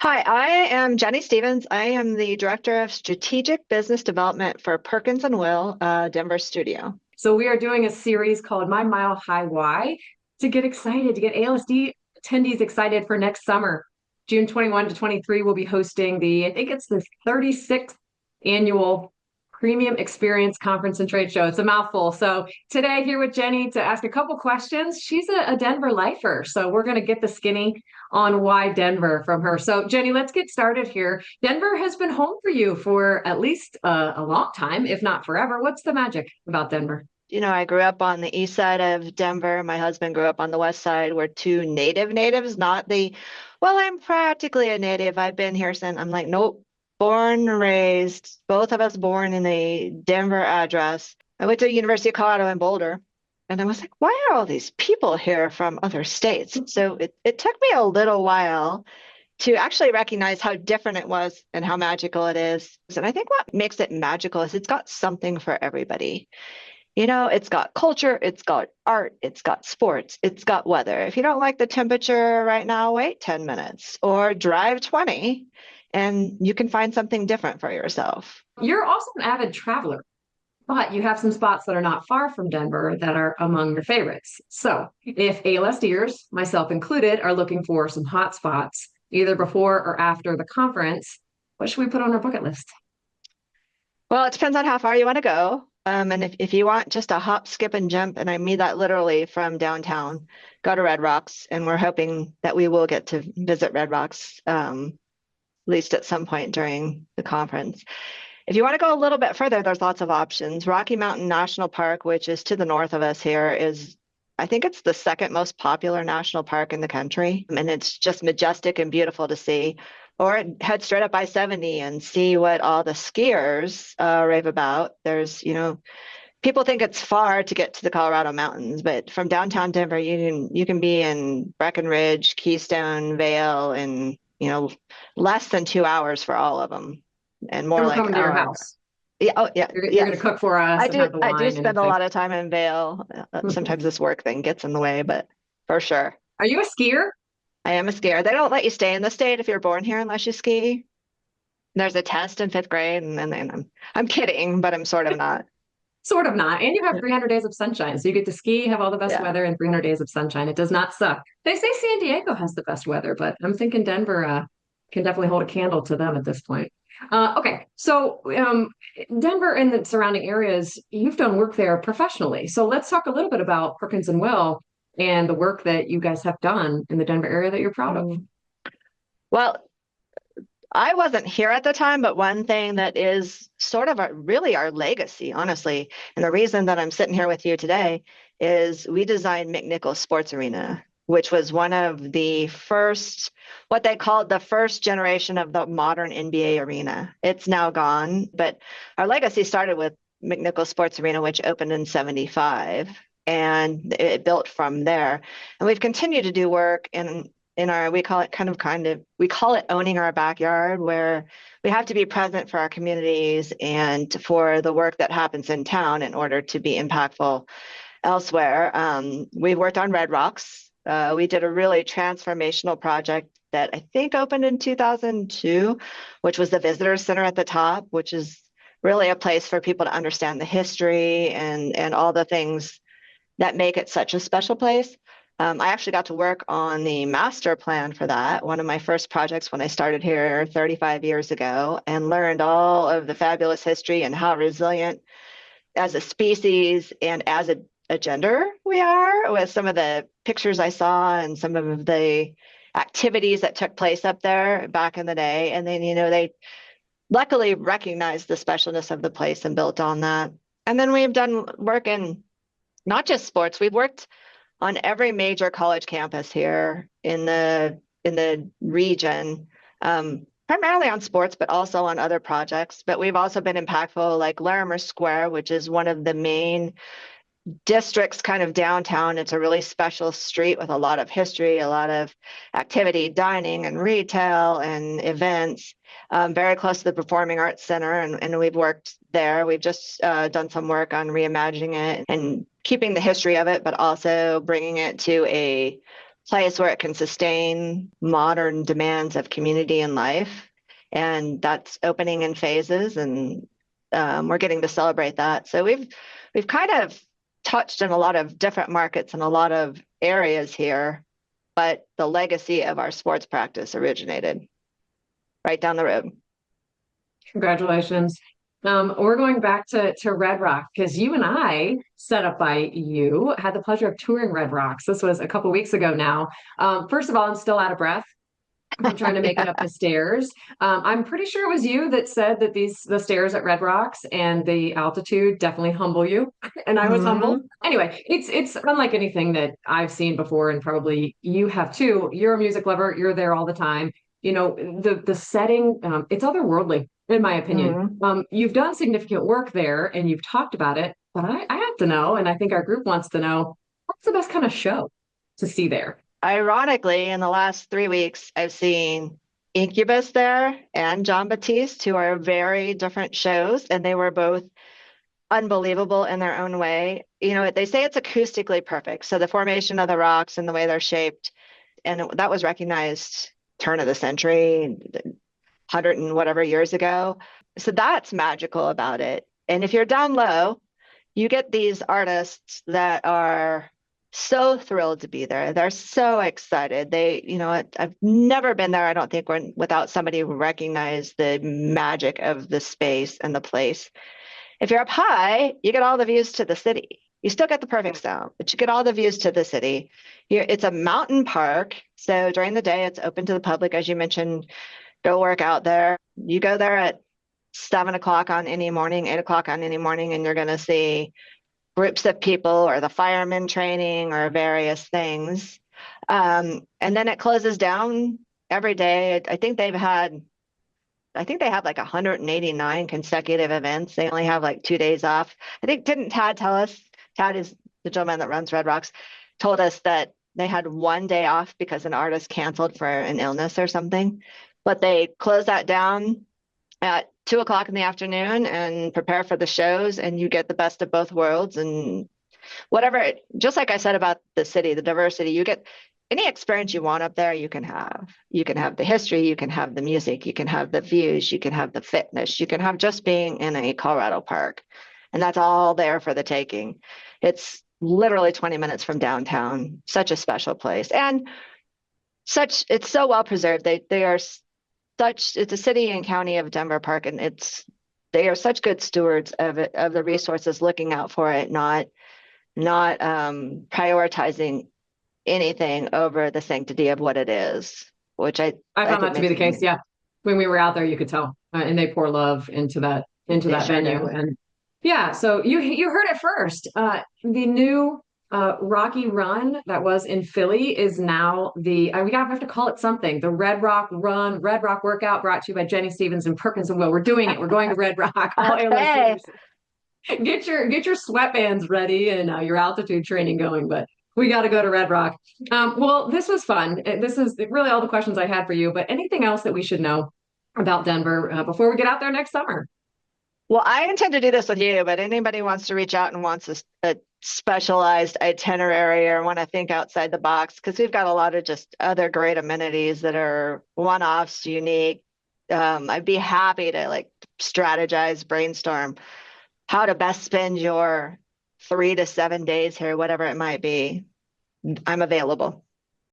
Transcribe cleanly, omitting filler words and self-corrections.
Hi, I am Jenny Stephens. I am the Director of Strategic Business Development for Perkins&Will, Denver studio. So we are doing a series called My Mile High Why to get excited, to get ALSD attendees excited for next summer. June 21 to 23, we'll be hosting I think it's the 36th annual Premium Experience Conference and Trade Show. It's a mouthful. So today here with Jenny to ask a couple questions. She's a Denver lifer, so we're going to get the skinny on why Denver from her. So Jenny, let's get started here. Denver has been home for you for at least a long time, if not forever. What's the magic about Denver? I grew up on the east side of Denver. My husband grew up on the west side. We're two native natives, not well, I'm practically a native. I've been here since I'm like, nope, born and raised, both of us born in a Denver address. I went to University of Colorado in Boulder, and I was like, why are all these people here from other states? So it took me a little while to actually recognize how different it was and how magical it is. And I think what makes it magical is it's got something for everybody. It's got culture, it's got art, it's got sports, it's got weather. If you don't like the temperature right now, wait 10 minutes or drive 20 and you can find something different for yourself. You're also an avid traveler, but you have some spots that are not far from Denver that are among your favorites. So if ALSDers, myself included, are looking for some hot spots, either before or after the conference, what should we put on our bucket list? Well, it depends on how far you want to go. And if you want just a hop, skip, and jump, and I mean that literally from downtown, go to Red Rocks. And we're hoping that we will get to visit Red Rocks at least at some point during the conference. If you want to go a little bit further, there's lots of options. Rocky Mountain National Park, which is to the north of us here, I think it's the second most popular national park in the country. And it's just majestic and beautiful to see. Or head straight up I-70 and see what all the skiers rave about. People think it's far to get to the Colorado mountains, but from downtown Denver, you can be in Breckenridge, Keystone, Vale, in less than 2 hours for all of them, and more And we're like coming to your hour. house. Yeah, oh yeah, You're going to yes. cook for us I and do. have the I do wine and spend a everything. lot of time in Vale. Sometimes this work thing gets in the way, but for sure, Are you a skier? I am a skier. They don't let you stay in the state if you're born here unless you ski. There's a test in fifth grade, and then I'm kidding, but I'm sort of not. Sort of not. And you have Yeah. 300 days of sunshine. So you get to ski, have all the best Yeah. weather, and 300 days of sunshine. It does not suck. They say San Diego has the best weather, but I'm thinking Denver can definitely hold a candle to them at this point. Okay, so Denver and the surrounding areas, you've done work there professionally. So let's talk a little bit about Perkins and Will and the work that you guys have done in the Denver area that you're proud of. Mm. Well, I wasn't here at the time, but one thing that is sort of really our legacy, honestly, and the reason that I'm sitting here with you today is we designed McNichols Sports Arena, which was one of the first, what they called the first generation of the modern NBA arena. It's now gone, but our legacy started with McNichols Sports Arena, which opened in 75, and it built from there. And we've continued to do work in our, we call it we call it owning our backyard, where we have to be present for our communities and for the work that happens in town in order to be impactful elsewhere. We've worked on Red Rocks. We did a really transformational project that I think opened in 2002, which was the visitor center at the top, which is really a place for people to understand the history and all the things that make it such a special place. I actually got to work on the master plan for that, one of my first projects when I started here 35 years ago, and learned all of the fabulous history and how resilient as a species and as a gender we are, with some of the pictures I saw and some of the activities that took place up there back in the day. And then, they luckily recognized the specialness of the place and built on that. And then we've done work in not just sports, we've worked on every major college campus here in the region, primarily on sports, but also on other projects. But we've also been impactful, like Larimer Square, which is one of the main districts kind of downtown. It's a really special street with a lot of history, a lot of activity, dining and retail and events, very close to the Performing Arts Center. And we've worked there. We've just done some work on reimagining it and keeping the history of it, but also bringing it to a place where it can sustain modern demands of community and life. And that's opening in phases, and we're getting to celebrate that. So we've kind of touched in a lot of different markets and a lot of areas here, but the legacy of our sports practice originated right down the road. Congratulations. We're going back to Red Rock because you and I, set up by you, had the pleasure of touring Red Rocks. This was a couple weeks ago now. First of all, I'm still out of breath. I'm trying to make it up the stairs. I'm pretty sure it was you that said that the stairs at Red Rocks and the altitude definitely humble you, and I was humbled. Anyway, it's unlike anything that I've seen before, and probably you have too. You're a music lover. You're there all the time. You know, the setting, it's otherworldly, in my opinion. You've done significant work there, and you've talked about it. But I have to know, and I think our group wants to know, what's the best kind of show to see there? Ironically, in the last 3 weeks, I've seen Incubus there and John Batiste, who are very different shows, and they were both unbelievable in their own way. You know, they say it's acoustically perfect. So the formation of the rocks and the way they're shaped, and that was recognized turn of the century, 100 and whatever years ago. So that's magical about it. And if you're down low, you get these artists that are so thrilled to be there. They're so excited. I've never been there, I don't think, without somebody who recognized the magic of the space and the place. If you're up high, you get all the views to the city. You still get the perfect sound, but you get all the views to the city. It's a mountain park. So during the day, it's open to the public, as you mentioned. Go work out there. You go there at 7 o'clock on any morning, 8 o'clock on any morning, and you're going to see groups of people or the firemen training or various things. And then it closes down every day. I think they have like 189 consecutive events. They only have like 2 days off. Didn't Tad tell us? Tad is the gentleman that runs Red Rocks, told us that they had 1 day off because an artist canceled for an illness or something. But they close that down at 2 o'clock in the afternoon and prepare for the shows, and you get the best of both worlds. And whatever, just like I said about the city, the diversity, you get any experience you want up there, you can have. You can have the history, you can have the music, you can have the views, you can have the fitness, you can have just being in a Colorado park. And that's all there for the taking. It's literally 20 minutes from downtown. Such a special place. And it's so well preserved. It's a city and county of Denver Park, and they are such good stewards of it, of the resources, looking out for it, not prioritizing anything over the sanctity of what it is, which I found that to be the case. Yeah, when we were out there, you could tell, and they pour love into that venue. And yeah, so you heard it first. The new Rocky Run that was in Philly is now we have to call it something. The Red Rock Run, Red Rock Workout, brought to you by Jenny Stephens and Perkins&Will. We're doing it. We're going to Red Rock. All Okay. Get your sweatbands ready and your altitude training going. But we got to go to Red Rock. Well, this was fun. This is really all the questions I had for you. But anything else that we should know about Denver before we get out there next summer? Well, I intend to do this with you, but anybody wants to reach out and wants a specialized itinerary or want to think outside the box, because we've got a lot of just other great amenities that are one-offs, unique. I'd be happy to strategize, brainstorm how to best spend your 3 to 7 days here, whatever it might be. I'm available.